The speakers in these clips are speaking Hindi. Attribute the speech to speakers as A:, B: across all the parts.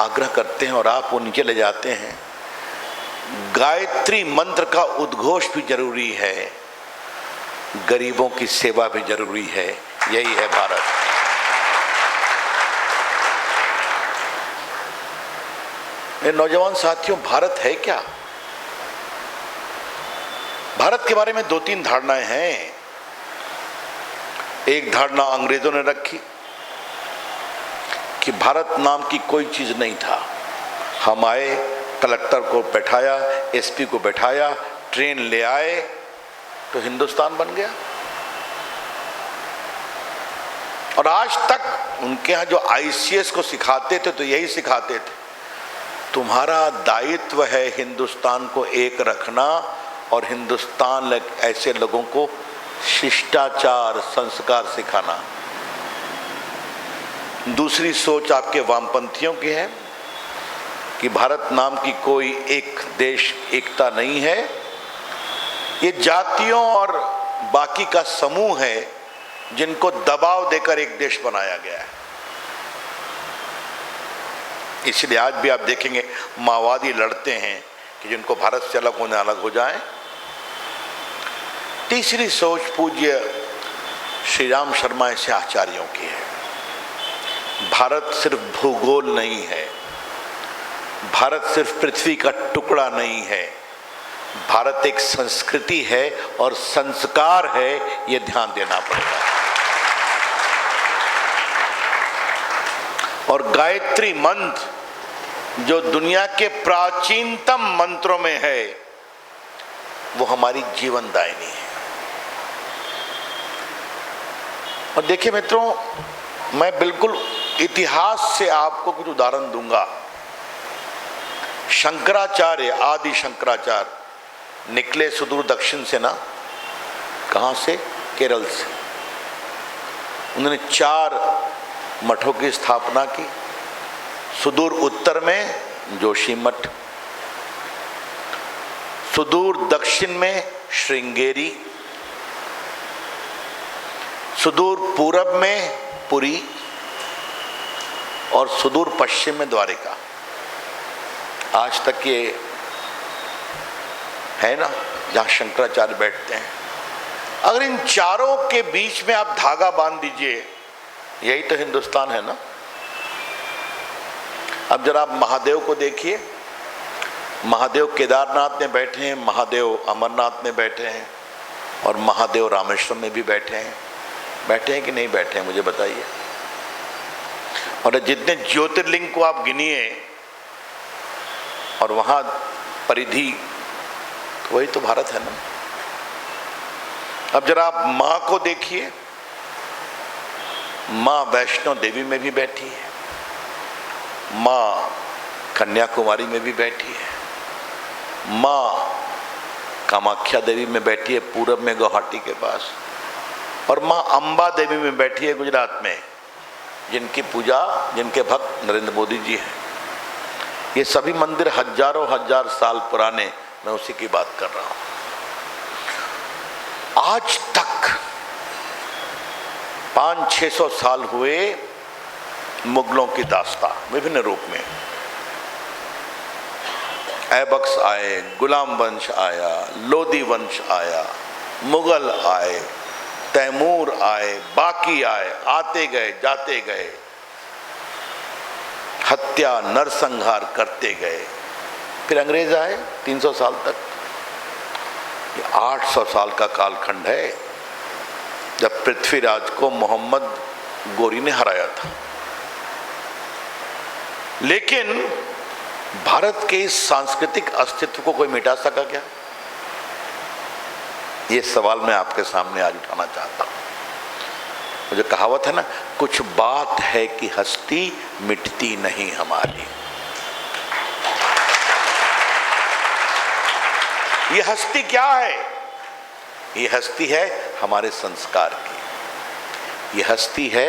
A: आग्रह करते हैं और आप वो नीचे ले जाते हैं। गायत्री मंत्र का उद्घोष भी जरूरी है, गरीबों की सेवा भी जरूरी है। यही है भारत। मेरे नौजवान साथियों, भारत है क्या? भारत के बारे में दो तीन धारणाएं हैं। एक धारणा अंग्रेजों ने रखी कि भारत नाम की कोई चीज नहीं था। हम आए, कलेक्टर को बैठाया, एसपी को बैठाया, ट्रेन ले आए तो हिंदुस्तान बन गया। और आज तक उनके यहाँ जो आईसीएस को सिखाते थे तो यही सिखाते थे, तुम्हारा दायित्व है हिंदुस्तान को एक रखना और हिंदुस्तान ऐसे लोगों को शिष्टाचार संस्कार सिखाना। दूसरी सोच आपके वामपंथियों की है कि भारत नाम की कोई एक देश एकता नहीं है, ये जातियों और बाकी का समूह है जिनको दबाव देकर एक देश बनाया गया है। इसलिए आज भी आप देखेंगे माओवादी लड़ते हैं कि जिनको भारत से अलग होने अलग हो जाएं। तीसरी सोच पूज्य श्री राम शर्मा ऐसे आचार्यों की है। भारत सिर्फ भूगोल नहीं है, भारत सिर्फ पृथ्वी का टुकड़ा नहीं है, भारत एक संस्कृति है और संस्कार है, ये ध्यान देना पड़ेगा। और गायत्री मंत्र जो दुनिया के प्राचीनतम मंत्रों में है, वो हमारी जीवनदायिनी है। और देखिए मित्रों, मैं बिल्कुल इतिहास से आपको कुछ उदाहरण दूंगा। शंकराचार्य, आदि शंकराचार्य निकले सुदूर दक्षिण से ना, कहां से? केरल से। उन्होंने 4 मठों की स्थापना की। सुदूर उत्तर में जोशी मठ, सुदूर दक्षिण में श्रृंगेरी, सुदूर पूरब में पुरी और सुदूर पश्चिम में द्वारिका। आज तक ये है ना जहां शंकराचार्य बैठते हैं। अगर इन चारों के बीच में आप धागा बांध दीजिए, यही तो हिंदुस्तान है ना। अब जरा आप महादेव को देखिए, महादेव केदारनाथ में बैठे हैं, महादेव अमरनाथ में बैठे हैं और महादेव रामेश्वरम में भी बैठे हैं। बैठे हैं कि नहीं बैठे हैं, मुझे बताइए। और जितने ज्योतिर्लिंग को आप गिनिए और वहां परिधि, तो वही तो भारत है ना। अब जरा आप मां को देखिए, मां वैष्णो देवी में भी बैठी है, मां कन्याकुमारी में भी बैठी है, मां कामाख्या देवी में बैठी है पूरब में गुवाहाटी के पास, और मां अंबा देवी में बैठी है गुजरात में, जिनकी पूजा, जिनके भक्त नरेंद्र मोदी जी हैं। ये सभी मंदिर हजारों हजार साल पुराने, मैं उसी की बात कर रहा हूं। आज तक 500-600 साल हुए मुगलों की दास्तां विभिन्न रूप में। ऐबक्स आए, गुलाम वंश आया, लोदी वंश आया, मुगल आए, तैमूर आए, बाकी आए, आते गए जाते गए, हत्या नरसंहार करते गए। फिर अंग्रेज आए 300 साल तक। ये 800 साल का कालखंड है जब पृथ्वीराज को मोहम्मद गोरी ने हराया था। लेकिन भारत के इस सांस्कृतिक अस्तित्व को कोई मिटा सका क्या? ये सवाल मैं आपके सामने आज उठाना चाहता हूं। मुझे कहावत है ना, कुछ बात है कि हस्ती मिटती नहीं हमारी। ये हस्ती क्या है? ये हस्ती है हमारे संस्कार की, ये हस्ती है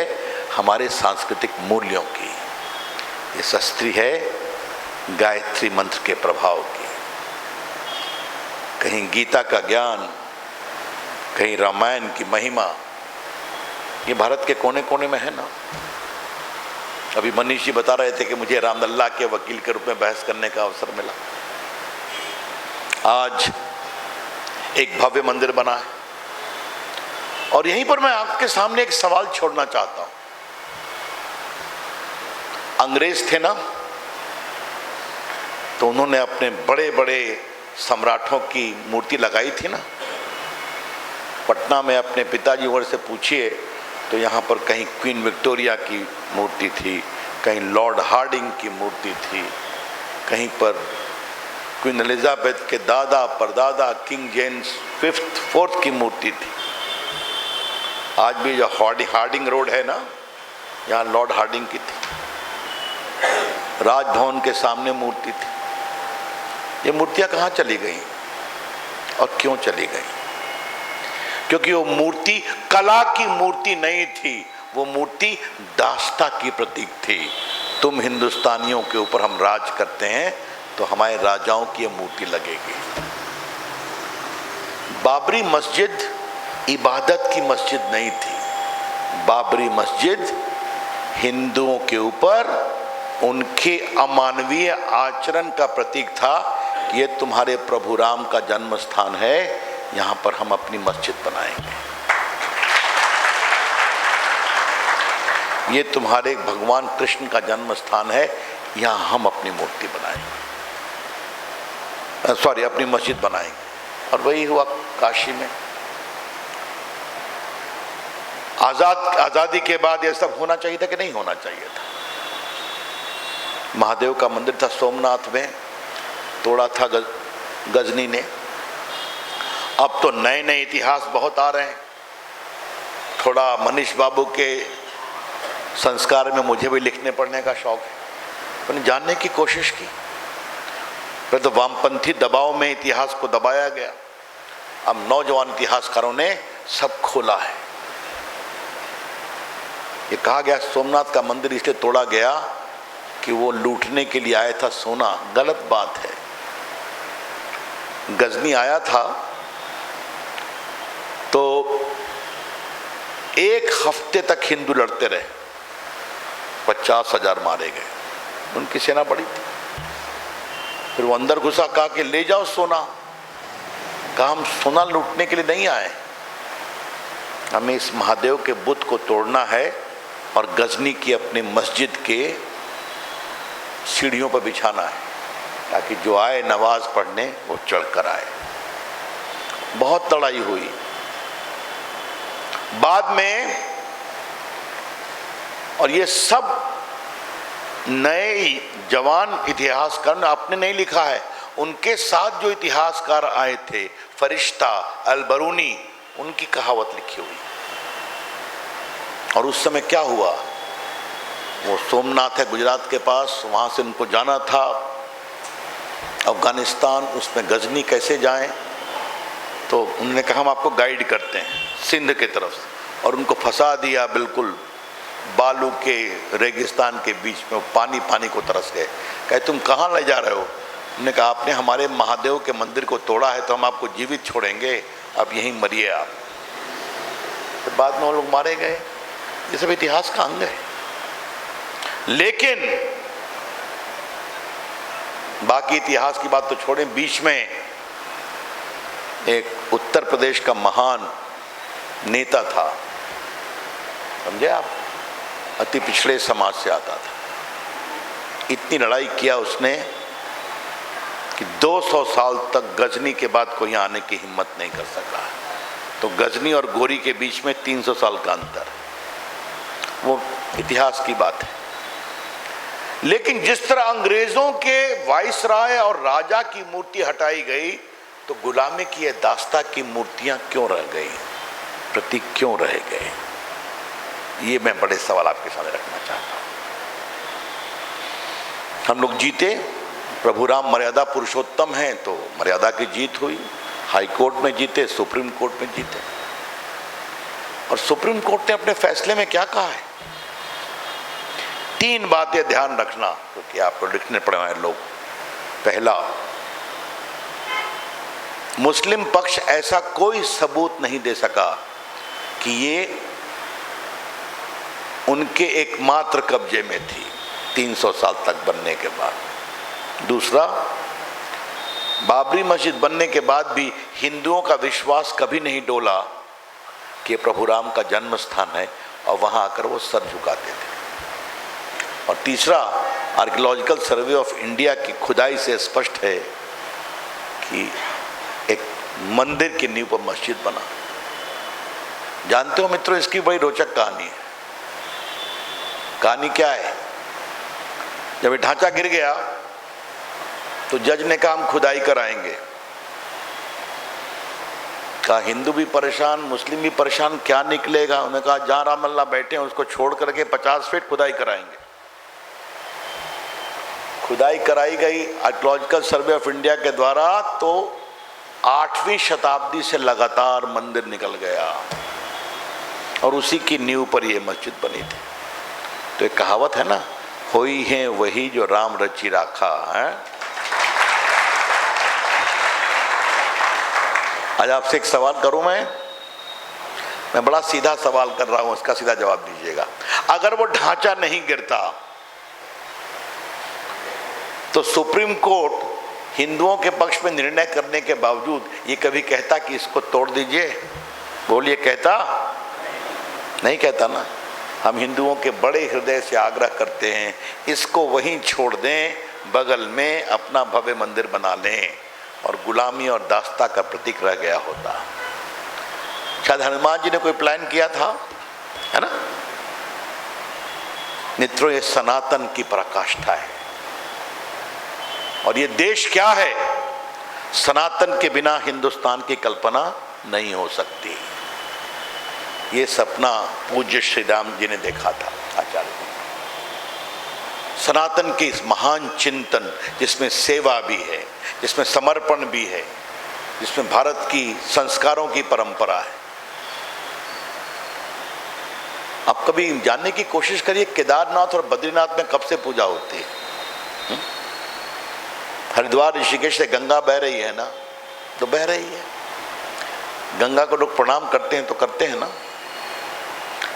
A: हमारे सांस्कृतिक मूल्यों की, ये हस्ती है गायत्री मंत्र के प्रभाव की। कहीं गीता का ज्ञान, कहीं रामायण की महिमा, ये भारत के कोने कोने में है ना। अभी मनीष जी बता रहे थे कि मुझे रामलला के वकील के रूप में बहस करने का अवसर मिला। आज एक भव्य मंदिर बना है और यहीं पर मैं आपके सामने एक सवाल छोड़ना चाहता हूं। अंग्रेज थे ना, तो उन्होंने अपने बड़े बड़े सम्राटों की मूर्ति लगाई थी ना। पटना में अपने पिताजी और से पूछिए तो यहाँ पर कहीं क्वीन विक्टोरिया की मूर्ति थी, कहीं लॉर्ड हार्डिंग की मूर्ति थी, कहीं पर क्वीन एलिजाबेथ के दादा परदादा किंग जेम्स फोर्थ की मूर्ति थी। आज भी जो हार्डिंग रोड है ना, यहाँ लॉर्ड हार्डिंग की थी। राजभवन के सामने मूर्ति थी। ये मूर्तियां कहाँ चली गई और क्यों चली गई? क्योंकि वो मूर्ति कला की मूर्ति नहीं थी, वो मूर्ति दास्ता की प्रतीक थी। तुम हिंदुस्तानियों के ऊपर हम राज करते हैं तो हमारे राजाओं की ये मूर्ति लगेगी। बाबरी मस्जिद इबादत की मस्जिद नहीं थी। बाबरी मस्जिद हिंदुओं के ऊपर उनके अमानवीय आचरण का प्रतीक था कि ये तुम्हारे प्रभु राम का जन्म स्थान है, यहां पर हम अपनी मस्जिद बनाएंगे। ये तुम्हारे भगवान कृष्ण का जन्म स्थान है, यहां हम अपनी मूर्ति बनाएंगे, अपनी मस्जिद बनाएंगे। और वही हुआ काशी में। आजादी के बाद ये सब होना चाहिए था कि नहीं होना चाहिए था? महादेव का मंदिर था सोमनाथ में, तोड़ा था गजनी ने। अब तो नए नए इतिहास बहुत आ रहे हैं। थोड़ा मनीष बाबू के संस्कार में मुझे भी लिखने पढ़ने का शौक है, मैंने जानने की कोशिश की। फिर तो वामपंथी दबाव में इतिहास को दबाया गया। अब नौजवान इतिहासकारों ने सब खोला है। ये कहा गया सोमनाथ का मंदिर इसलिए तोड़ा गया कि वो लूटने के लिए आया था सोना। गलत बात है। गजनी आया था तो एक हफ्ते तक हिंदू लड़ते रहे, 50,000 मारे गए, उनकी सेना बड़ी थी। फिर वो अंदर घुसा, कहा कि ले जाओ सोना। कहा हम सोना लूटने के लिए नहीं आए, हमें इस महादेव के बुत को तोड़ना है और गजनी की अपनी मस्जिद के सीढ़ियों पर बिछाना है ताकि जो आए नमाज पढ़ने वो चढ़कर आए। बहुत लड़ाई हुई। बाद में, और ये सब नए जवान इतिहासकार ने आपने नहीं लिखा है, उनके साथ जो इतिहासकार आए थे, फरिश्ता, अल-बरूनी, उनकी कहावत लिखी हुई। और उस समय क्या हुआ, वो सोमनाथ है गुजरात के पास, वहाँ से उनको जाना था अफगानिस्तान, उसमें गजनी कैसे जाएं, तो उन्होंने कहा हम आपको गाइड करते हैं सिंध के तरफ से, और उनको फंसा दिया बिल्कुल बालू के रेगिस्तान के बीच में। पानी पानी को तरस गए। कहे तुम कहाँ ले जा रहे हो? उन्होंने कहा आपने हमारे महादेव के मंदिर को तोड़ा है तो हम आपको जीवित छोड़ेंगे, अब यहीं मरिए आप। तो बाद में वो लोग मारे गए। ये सब इतिहास का अंग है। लेकिन बाकी इतिहास की बात तो छोड़ें, बीच में एक उत्तर प्रदेश का महान नेता था, समझे आप, अति पिछड़े समाज से आता था। इतनी लड़ाई किया उसने कि 200 साल तक गजनी के बाद कोई आने की हिम्मत नहीं कर सका। तो गजनी और गोरी के बीच में 300 साल का अंतर, वो इतिहास की बात है। लेकिन जिस तरह अंग्रेजों के वाइसराय और राजा की मूर्ति हटाई गई, तो गुलामी की दास्ता की मूर्तियां क्यों रह गई, प्रतीक क्यों रह गए? ये मैं बड़े सवाल आपके सामने रखना चाहता हूं। हम लोग जीते, प्रभु राम मर्यादा पुरुषोत्तम हैं, तो मर्यादा की जीत हुई। हाई कोर्ट में जीते, सुप्रीम कोर्ट में जीते। और सुप्रीम कोर्ट ने अपने फैसले में क्या कहा है? 3 बातें ध्यान रखना, क्योंकि आपको लिखने पड़े हैं लोग। पहला, मुस्लिम पक्ष ऐसा कोई सबूत नहीं दे सका कि ये उनके एकमात्र कब्जे में थी 300 साल तक बनने के बाद। दूसरा, बाबरी मस्जिद बनने के बाद भी हिंदुओं का विश्वास कभी नहीं डोला कि प्रभु राम का जन्म स्थान है, और वहां आकर वो सर झुकाते थे। और तीसरा, आर्कियोलॉजिकल सर्वे ऑफ इंडिया की खुदाई से स्पष्ट है कि एक मंदिर की नींव पर मस्जिद बना। जानते हो मित्रों, इसकी बड़ी रोचक कहानी है। कहानी क्या है? जब ये ढांचा गिर गया तो जज ने कहा हम खुदाई कराएंगे। कहा हिंदू भी परेशान, मुस्लिम भी परेशान, क्या निकलेगा? उन्होंने कहा जहां राम अल्लाह बैठे हैं उसको छोड़ करके 50 फीट खुदाई कराएंगे। खुदाई कराई गई आर्कियोलॉजिकल सर्वे ऑफ इंडिया के द्वारा, तो 8वीं शताब्दी से लगातार मंदिर निकल गया और उसी की नींव पर यह मस्जिद बनी थी। तो एक कहावत है ना, होई है वही जो राम रची राखा है। आज आपसे एक सवाल करूं मैं बड़ा सीधा सवाल कर रहा हूं, उसका सीधा जवाब दीजिएगा। अगर वो ढांचा नहीं गिरता तो सुप्रीम कोर्ट हिंदुओं के पक्ष में निर्णय करने के बावजूद ये कभी कहता कि इसको तोड़ दीजिए? बोलिए, कहता? नहीं कहता ना। हम हिंदुओं के बड़े हृदय से आग्रह करते हैं, इसको वहीं छोड़ दें, बगल में अपना भव्य मंदिर बना लें, और गुलामी और दास्ता का प्रतीक रह गया होता। शायद हनुमान जी ने कोई प्लान किया था, है ना मित्रों? ये सनातन की पराकाष्ठा है, और ये देश क्या है? सनातन के बिना हिंदुस्तान की कल्पना नहीं हो सकती। ये सपना पूज्य श्री राम जी ने देखा था, आचार्य। सनातन के इस महान चिंतन, जिसमें सेवा भी है, जिसमें समर्पण भी है, जिसमें भारत की संस्कारों की परंपरा है। आप कभी जानने की कोशिश करिए, केदारनाथ और बद्रीनाथ में कब से पूजा होती है? हरिद्वार ऋषिकेश से गंगा बह रही है ना, तो बह रही है। गंगा को लोग प्रणाम करते हैं तो करते हैं ना।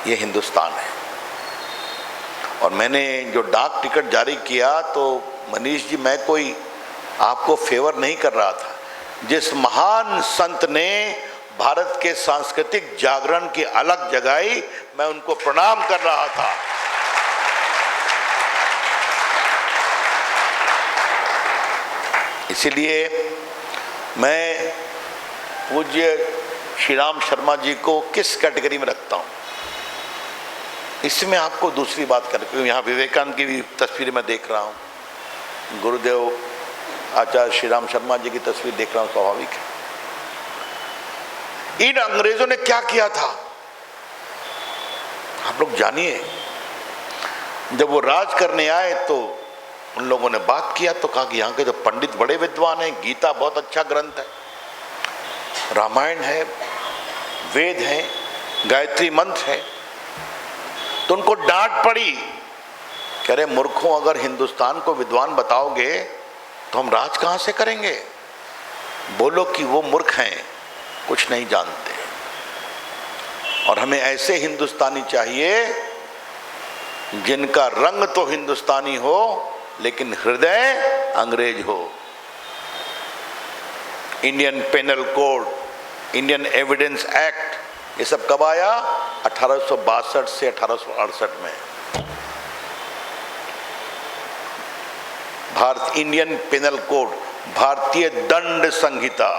A: ये हिंदुस्तान है। और मैंने जो डाक टिकट जारी किया, तो मनीष जी, मैं कोई आपको फेवर नहीं कर रहा था। जिस महान संत ने भारत के सांस्कृतिक जागरण की अलग जगाई, मैं उनको प्रणाम कर रहा था। इसीलिए मैं पूज्य श्री राम शर्मा जी को किस कैटेगरी में रखता हूं? इसमें आपको दूसरी बात करके, यहाँ विवेकानंद की भी तस्वीर मैं देख रहा हूँ, गुरुदेव आचार्य श्री राम शर्मा जी की तस्वीर देख रहा हूँ, स्वाभाविक है। इन अंग्रेजों ने क्या किया था आप लोग जानिए। जब वो राज करने आए तो उन लोगों ने बात किया, तो कहा कि यहाँ के तो पंडित बड़े विद्वान हैं, गीता बहुत अच्छा ग्रंथ है, रामायण है, वेद है, गायत्री मंत्र है। तो उनको डांट पड़ी, कह रहे मूर्खों, अगर हिंदुस्तान को विद्वान बताओगे तो हम राज कहां से करेंगे? बोलो कि वो मूर्ख हैं, कुछ नहीं जानते। और हमें ऐसे हिंदुस्तानी चाहिए जिनका रंग तो हिंदुस्तानी हो लेकिन हृदय अंग्रेज हो। Indian penal code, Indian evidence act, ये सब कब आया? 1862 से 1868 में। भारत इंडियन पेनल कोड, भारतीय दंड संहिता,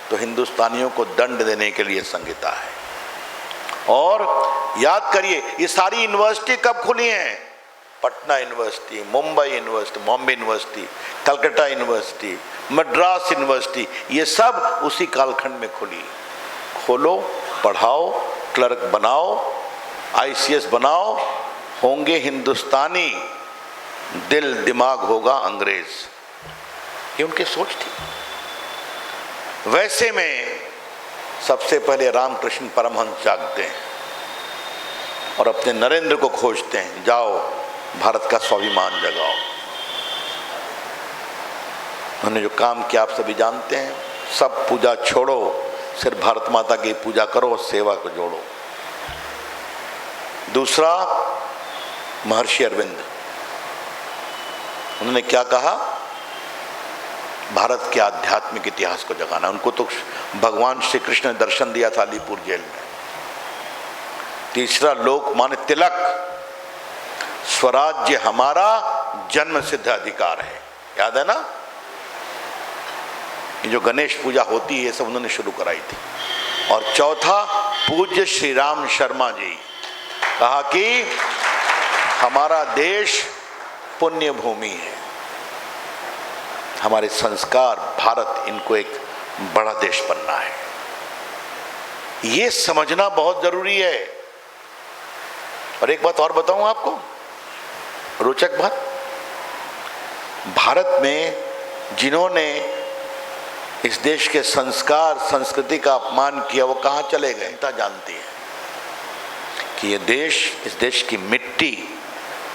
A: तो हिंदुस्तानियों को दंड देने के लिए संहिता है। और याद करिए, ये सारी यूनिवर्सिटी कब खुली हैं? Patna university, Mumbai university, Bombay university, Calcutta university, Madras university, ये सब उसी कालखंड में खुली। खोलो, पढ़ाओ, क्लर्क बनाओ, ICS बनाओ, होंगे हिंदुस्तानी, दिल दिमाग होगा अंग्रेज। ये उनकी सोच थी। वैसे में सबसे पहले रामकृष्ण परमहंस जागते हैं और अपने नरेंद्र को खोजते हैं, जाओ भारत का स्वाभिमान जगाओ। उन्होंने जो काम किया आप सभी जानते हैं। सब पूजा छोड़ो, सिर्फ भारत माता की पूजा करो, सेवा को जोड़ो। दूसरा, महर्षि अरविंद, उन्होंने क्या कहा? भारत के आध्यात्मिक इतिहास को जगाना। उनको तो भगवान श्री कृष्ण ने दर्शन दिया था अलीपुर जेल में। तीसरा, लोकमान्य तिलक, स्वराज्य हमारा जन्म सिद्ध अधिकार है। याद है ना? ये जो गणेश पूजा होती है ये सब उन्होंने शुरू कराई थी। और चौथा, पूज्य श्री राम शर्मा जी, कहा कि हमारा देश पुण्य भूमि है, हमारे संस्कार, भारत, इनको एक बड़ा देश बनना है। ये समझना बहुत जरूरी है। और एक बात और बताऊं आपको, रोचक बात, भारत में जिन्होंने इस देश के संस्कार, संस्कृति का अपमान किया, वो कहाँ चले गए? जनता जानती है कि ये देश, इस देश की मिट्टी,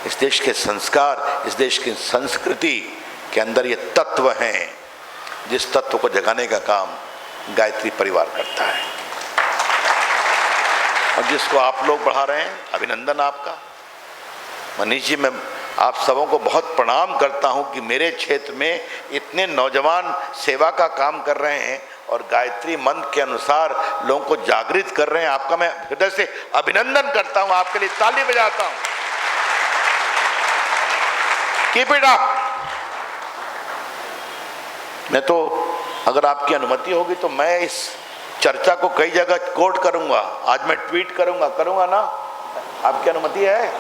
A: इस देश के संस्कार, इस देश की संस्कृति के अंदर ये तत्व हैं, जिस तत्व को जगाने का काम गायत्री परिवार करता है और जिसको आप लोग बढ़ा रहे हैं। अभिनंदन आपका। मनीष जी, मैं आप सबों को बहुत प्रणाम करता हूं कि मेरे क्षेत्र में इतने नौजवान सेवा का काम कर रहे हैं और गायत्री मंत्र के अनुसार लोगों को जागृत कर रहे हैं। आपका मैं हृदय से अभिनंदन करता हूं, आपके लिए ताली बजाता हूं। Keep it up. मैं तो, अगर आपकी अनुमति होगी तो मैं इस चर्चा को कई जगह कोट करूंगा। आज मैं ट्वीट करूंगा ना? आपकी अनुमति है?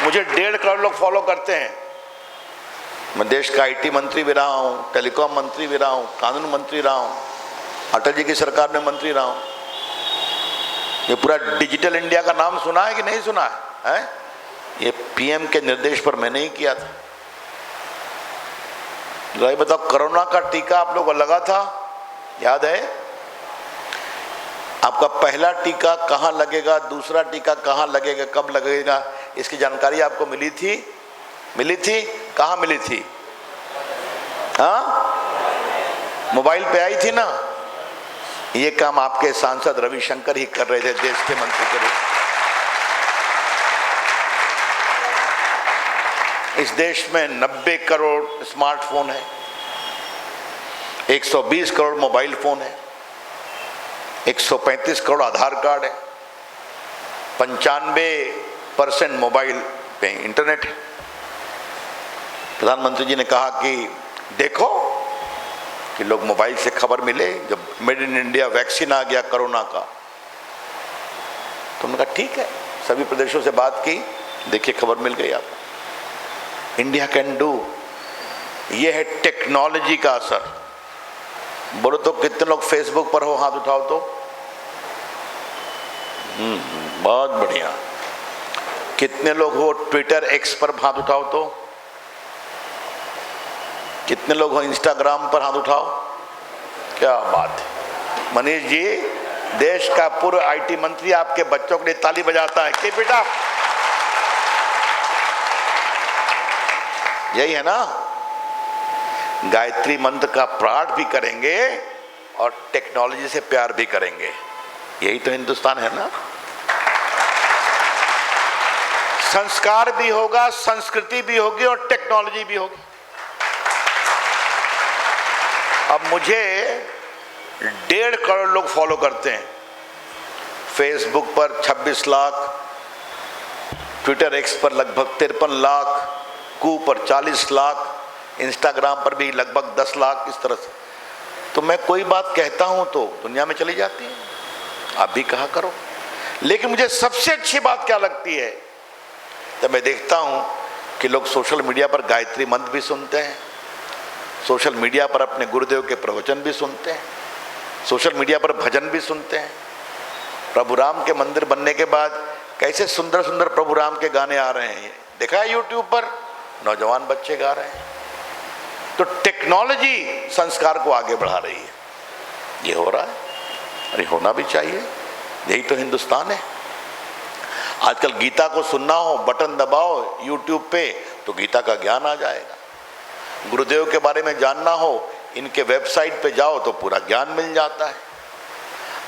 A: मुझे 1.5 करोड़ लोग फॉलो करते हैं। मैं देश का आईटी मंत्री भी रहा हूँ, टेलीकॉम मंत्री भी रहा हूँ, कानून मंत्री रहा हूँ, अटल जी की सरकार में मंत्री रहा हूँ। ये पूरा डिजिटल इंडिया का नाम सुना है कि नहीं सुना है? ये पीएम के निर्देश पर मैंने ही किया था। जरा बताओ, कोरोना का टीका आप लोगों को लगा था? याद है? आपका पहला टीका कहाँ लगेगा, दूसरा टीका कहाँ लगेगा, कब लगेगा, इसकी जानकारी आपको मिली थी? कहाँ मिली थी? हाँ, मोबाइल पे आई थी ना। ये काम आपके सांसद रविशंकर ही कर रहे थे, देश के मंत्री के रूप। इस देश में 90 करोड़ स्मार्टफोन है, 120 करोड़ मोबाइल फोन है, 135 करोड़ आधार कार्ड है, 95% मोबाइल पे इंटरनेट है। प्रधानमंत्री जी ने कहा कि देखो कि लोग मोबाइल से खबर मिले। जब मेड इन इंडिया वैक्सीन आ गया कोरोना का, तो उन्होंने कहा ठीक है, सभी प्रदेशों से बात की, देखिए खबर मिल गई आपको। India can do. ये है टेक्नोलॉजी का असर। बोलो तो कितने लोग फेसबुक पर हो? हाथ उठाओ तो। बहुत बढ़िया। कितने लोग हो ट्विटर एक्स पर? हाथ उठाओ तो। कितने लोग हो इंस्टाग्राम पर? हाथ उठाओ। क्या बात है मनीष जी, देश का पूर्व आईटी मंत्री आपके बच्चों के लिए ताली बजाता है। कि बेटा यही है ना, गायत्री मंत्र का पाठ भी करेंगे और टेक्नोलॉजी से प्यार भी करेंगे। यही तो हिंदुस्तान है ना। संस्कार भी होगा, संस्कृति भी होगी और टेक्नोलॉजी भी होगी। अब मुझे 1.5 करोड़ लोग फॉलो करते हैं। फेसबुक पर 26 लाख, ट्विटर एक्स पर लगभग 53 लाख, कू पर 40 लाख, इंस्टाग्राम पर भी लगभग 10 लाख, इस तरह से। तो मैं कोई बात कहता हूं तो दुनिया में चली जाती है। आप भी कहा करो। लेकिन मुझे सबसे अच्छी बात क्या लगती है, जब मैं देखता हूं कि लोग सोशल मीडिया पर गायत्री मंत्र भी सुनते हैं, सोशल मीडिया पर अपने गुरुदेव के प्रवचन भी सुनते हैं, सोशल मीडिया पर भजन भी सुनते हैं। प्रभु राम के मंदिर बनने के बाद कैसे सुंदर सुंदर प्रभु राम के गाने आ रहे हैं, देखा है यूट्यूब पर, नौजवान बच्चे गा रहे हैं। तो टेक्नोलॉजी संस्कार को आगे बढ़ा रही है। ये हो रहा है, अरे होना भी चाहिए। यही तो हिंदुस्तान है। आजकल गीता को सुनना हो, बटन दबाओ यूट्यूब पे तो गीता का ज्ञान आ जाएगा। गुरुदेव के बारे में जानना हो, इनके वेबसाइट पे जाओ तो पूरा ज्ञान मिल जाता है।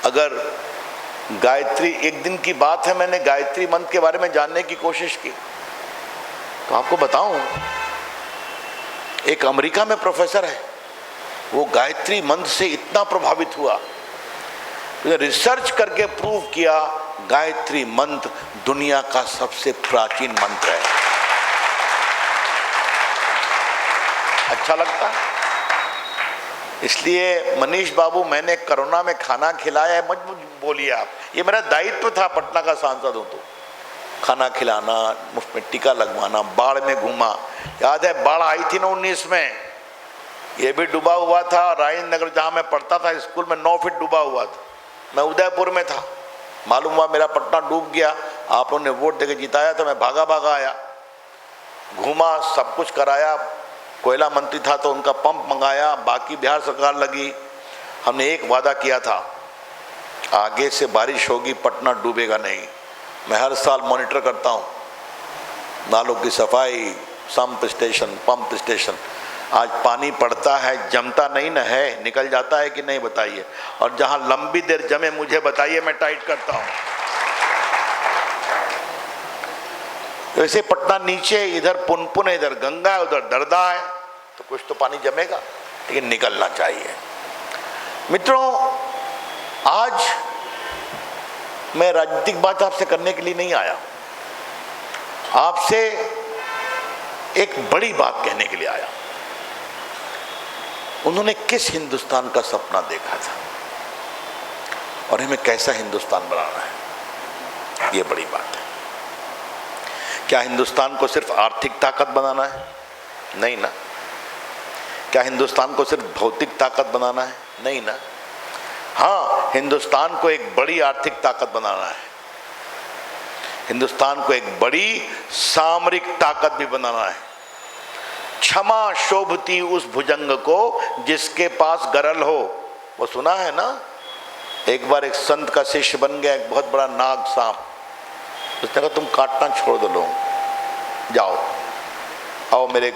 A: अगर गायत्री, एक दिन की बात है, मैंने गायत्री मंत्र के बारे में जानने की कोशिश की। तो आपको बताऊं, एक अमेरिका में प्रोफेसर है, वो गायत्री मंत्र से इतना प्रभावित हुआ, रिसर्च करके प्रूव किया गायत्री मंत्र दुनिया का सबसे प्राचीन मंत्र है। अच्छा लगता है। इसलिए मनीष बाबू, मैंने कोरोना में खाना खिलाया है, मत बोलिए आप, ये मेरा दायित्व था, पटना का सांसद हूं तो खाना खिलाना, मुफ्त में टीका लगवाना, बाढ़ में घूमा। याद है बाढ़ आई थी ना 19 में, ये भी डूबा हुआ था। राजेंद्र नगर जहाँ मैं पढ़ता था स्कूल में 9 फीट डूबा हुआ था। मैं उदयपुर में था, मालूम हुआ मेरा पटना डूब गया। आप लोगों ने वोट देके जिताया था, मैं भागा भागा आया, घूमा, सब कुछ कराया। कोयला मंत्री था तो उनका पंप मंगाया, बाकी बिहार सरकार लगी। हमने एक वादा किया था, आगे से बारिश होगी पटना डूबेगा नहीं। मैं हर साल मॉनिटर करता हूँ, नालों की सफाई, पंप स्टेशन। आज पानी पड़ता है, जमता नहीं न है, निकल जाता है कि नहीं बताइए। और जहाँ लंबी देर जमे मुझे बताइए, मैं टाइट करता हूँ। वैसे पटना नीचे, इधर पुनपुन है, इधर गंगा है, उधर दरदा है, तो कुछ तो पानी जमेगा, लेकिन निकलना चाहिए। मित्रों, आज मैं राजनीतिक बात आपसे करने के लिए नहीं आया, आपसे एक बड़ी बात कहने के लिए आया। उन्होंने किस हिंदुस्तान का सपना देखा था और हमें कैसा हिंदुस्तान बनाना है, ये बड़ी बात है। क्या हिंदुस्तान को सिर्फ आर्थिक ताकत बनाना है? नहीं ना। क्या हिंदुस्तान को सिर्फ भौतिक ताकत बनाना है? नहीं ना। हाँ, हिंदुस्तान को एक बड़ी आर्थिक ताकत बनाना है, हिंदुस्तान को एक बड़ी सामरिक ताकत भी बनाना है। क्षमा शोभती उस भुजंग को जिसके पास गरल हो। वो सुना है ना, एक बार एक संत का शिष्य बन गया एक बहुत बड़ा नाग सांप। उसने कहा तुम काटना छोड़ दो, लोग जाओ, आओ मेरे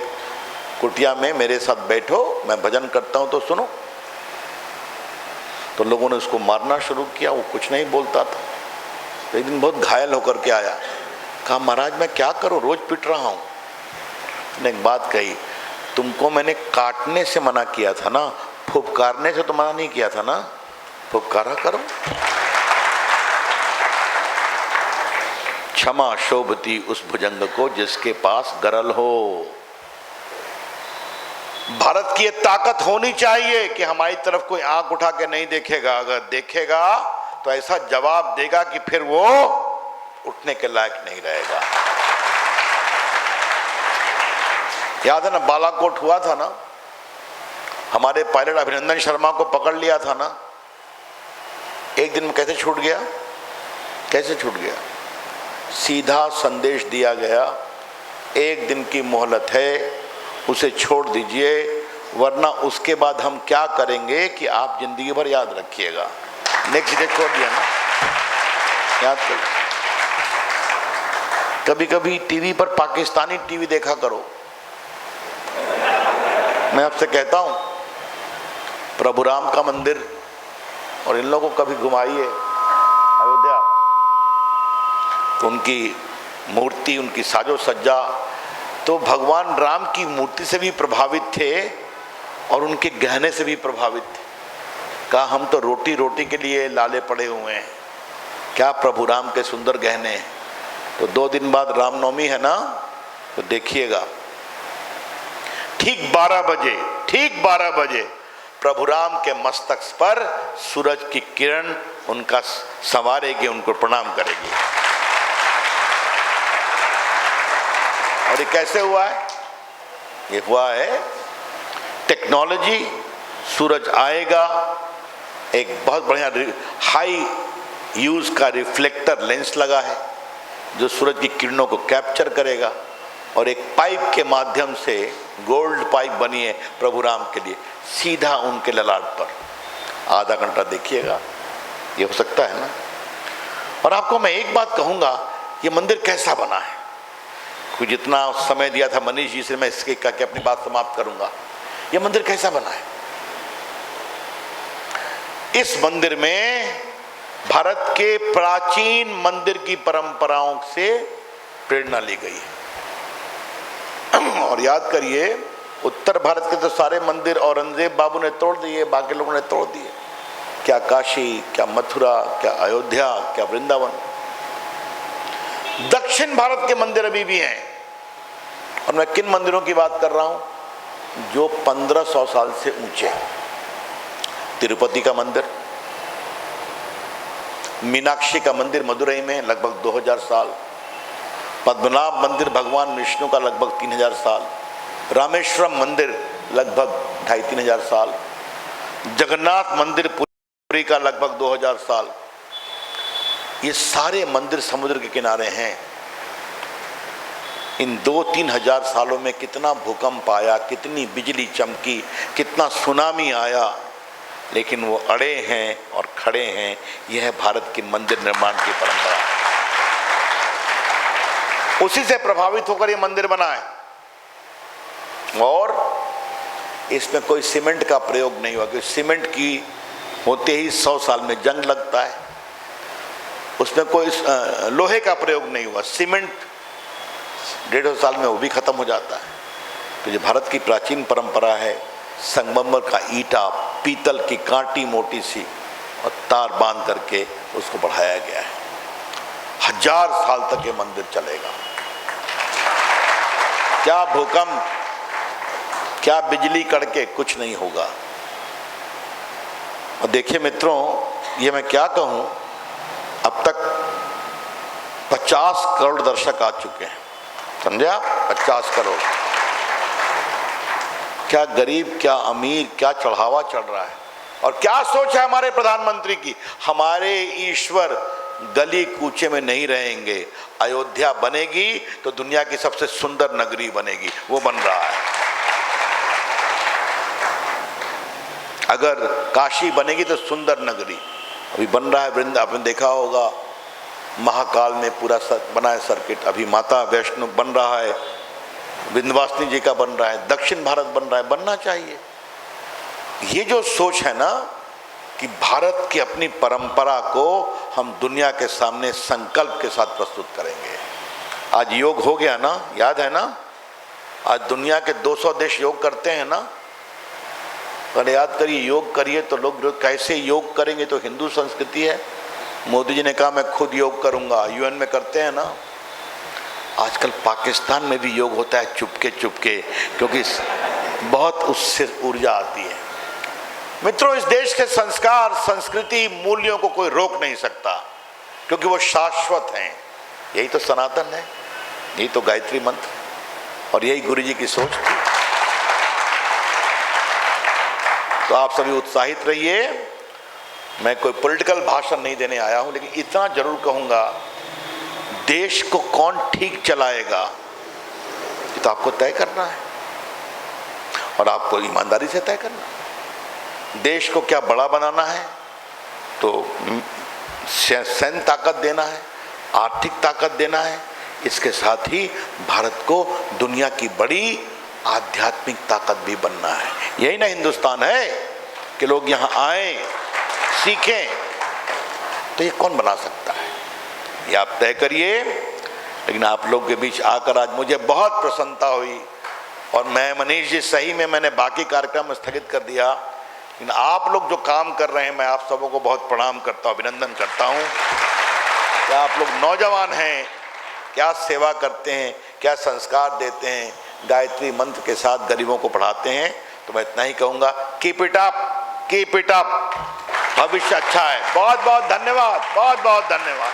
A: कुटिया में मेरे साथ बैठो, मैं भजन करता हूं तो सुनो। तो लोगों ने उसको मारना शुरू किया, वो कुछ नहीं बोलता था। तो एक दिन बहुत घायल होकर के आया, कहा महाराज मैं क्या करूं, रोज पिट रहा हूं। उसने एक बात कही, तुमको मैंने काटने से मना किया था ना, फुफकारने से तो मना नहीं किया था ना, फुफकारा करो। क्षमा शोभती उस भुजंग को जिसके पास गरल हो। भारत की ये ताकत होनी चाहिए कि हमारी तरफ कोई आंख उठा के नहीं देखेगा, अगर देखेगा तो ऐसा जवाब देगा कि फिर वो उठने के लायक नहीं रहेगा। याद है ना, बालाकोट हुआ था ना, हमारे पायलट अभिनंदन शर्मा को पकड़ लिया था ना, एक दिन में कैसे छूट गया, कैसे छूट गया? सीधा संदेश दिया गया, एक दिन की मोहलत है, उसे छोड़ दीजिए, वरना उसके बाद हम क्या करेंगे कि आप जिंदगी भर याद रखिएगा। नेक्स्ट डे छोड़ दिया ना, याद करो। कभी कभी टीवी पर पाकिस्तानी टीवी देखा करो। मैं आपसे कहता हूं, प्रभु राम का मंदिर और इन लोगों को कभी घुमाइए अयोध्या, तो उनकी मूर्ति, उनकी साजो सज्जा, तो भगवान राम की मूर्ति से भी प्रभावित थे और उनके गहने से भी प्रभावित थे। कहा हम तो रोटी रोटी के लिए लाले पड़े हुए हैं, क्या प्रभु राम के सुंदर गहने। तो 2 दिन बाद रामनवमी है ना, तो देखिएगा ठीक 12 बजे प्रभु राम के मस्तक पर सूरज की किरण उनका संवारेगी, उनको प्रणाम करेगी। और ये कैसे हुआ है? ये हुआ है टेक्नोलॉजी। सूरज आएगा, एक बहुत बढ़िया हाई यूज का रिफ्लेक्टर लेंस लगा है जो सूरज की किरणों को कैप्चर करेगा, और एक पाइप के माध्यम से गोल्ड पाइप बनी है प्रभु राम के लिए, सीधा उनके ललाट पर। आधा घंटा देखिएगा, ये हो सकता है ना। और आपको मैं एक बात कहूंगा, ये मंदिर कैसा बना है, कोई जितना समय दिया था मनीष जी से, मैं इसके कह के अपनी बात समाप्त करूंगा। ये मंदिर कैसा बना है? इस मंदिर में भारत के प्राचीन मंदिर की परंपराओं से प्रेरणा ली गई है। और याद करिए, उत्तर भारत के तो सारे मंदिर औरंगजेब बाबू ने तोड़ दिए, बाकी लोगों ने तोड़ दिए। क्या काशी, क्या मथुरा, क्या अयोध्या, क्या वृंदावन। दक्षिण भारत के मंदिर अभी भी हैं। और मैं किन मंदिरों की बात कर रहा हूं? जो 1500 साल से ऊंचे। तिरुपति का मंदिर, मीनाक्षी का मंदिर मदुरई में लगभग 2000 साल, पद्मनाभ मंदिर भगवान विष्णु का लगभग 3000 साल, रामेश्वरम मंदिर लगभग 2500-3000 साल, जगन्नाथ मंदिर पुरी का लगभग 2000 साल। ये सारे मंदिर समुद्र के किनारे हैं। इन 2-3 हजार सालों में कितना भूकंप आया, कितनी बिजली चमकी, कितना सुनामी आया, लेकिन वो अड़े हैं और खड़े हैं। यह है भारत की मंदिर निर्माण की परंपरा। उसी से प्रभावित होकर ये मंदिर बना है। और इसमें कोई सीमेंट का प्रयोग नहीं हुआ, क्योंकि सीमेंट की होते ही 100 साल में जंग लगता है। उसमें कोई लोहे का प्रयोग नहीं हुआ। सीमेंट 150 साल में वो भी खत्म हो जाता है। तो ये भारत की प्राचीन परंपरा है। संगमरमर का ईंटा, पीतल की कांटी मोटी सी और तार बांध करके उसको बढ़ाया गया है। 1000 साल तक ये मंदिर चलेगा। क्या भूकंप, क्या बिजली कड़के, कुछ नहीं होगा। और देखिए मित्रों, ये मैं क्या कहूं, अब तक 50 करोड़ दर्शक आ चुके हैं। समझे आप? 50 करोड़। क्या गरीब, क्या अमीर, क्या चढ़ावा चढ़ रहा है। और क्या सोच है हमारे प्रधानमंत्री की। हमारे ईश्वर गली कूचे में नहीं रहेंगे। अयोध्या बनेगी तो दुनिया की सबसे सुंदर नगरी बनेगी। वो बन रहा है। अगर काशी बनेगी तो सुंदर नगरी। अभी बन रहा है वृंदावन, आपने देखा होगा, महाकाल में पूरा बना है सर्किट। अभी माता वैष्णो बन रहा है, विंध्यवासिनी जी का बन रहा है, दक्षिण भारत बन रहा है। बनना चाहिए। ये जो सोच है ना कि भारत की अपनी परंपरा को हम दुनिया के सामने संकल्प के साथ प्रस्तुत करेंगे। आज योग हो गया ना, याद है ना? आज दुनिया के 200 देश योग करते हैं ना। अरे याद करिए, योग करिए तो लोग कैसे योग करेंगे? तो हिंदू संस्कृति है। मोदी जी ने कहा मैं खुद योग करूंगा, यूएन में करते हैं ना। आजकल पाकिस्तान में भी योग होता है चुपके चुपके, क्योंकि बहुत उससे ऊर्जा आती है। मित्रों, इस देश के संस्कार, संस्कृति, मूल्यों को कोई रोक नहीं सकता, क्योंकि वो शाश्वत हैं। यही तो सनातन है, यही तो गायत्री मंत्र, और यही गुरु जी की सोच थी। तो आप सभी उत्साहित रहिए। मैं कोई पॉलिटिकल भाषण नहीं देने आया हूं, लेकिन इतना जरूर कहूंगा, देश को कौन ठीक चलाएगा ये तो आपको तय करना है, और आपको ईमानदारी से तय करना है। देश को क्या बड़ा बनाना है तो सैन्य ताकत देना है, आर्थिक ताकत देना है। इसके साथ ही भारत को दुनिया की बड़ी आध्यात्मिक ताकत भी बनना है। यही ना हिंदुस्तान है कि लोग यहाँ आए, सीखें। तो ये कौन बना सकता है, ये आप तय करिए। लेकिन आप लोग के बीच आकर आज मुझे बहुत प्रसन्नता हुई। और मैं, मनीष जी, सही में मैंने बाकी कार्यक्रम स्थगित कर दिया, लेकिन आप लोग जो काम कर रहे हैं, मैं आप सबों को बहुत प्रणाम करता हूँ, अभिनंदन करता हूँ। क्या आप लोग नौजवान हैं, क्या सेवा करते हैं, क्या संस्कार देते हैं, गायत्री मंत्र के साथ गरीबों को पढ़ाते हैं। तो मैं इतना ही कहूँगा, keep it up, keep it up. भविष्य अच्छा है। बहुत बहुत धन्यवाद, बहुत बहुत धन्यवाद।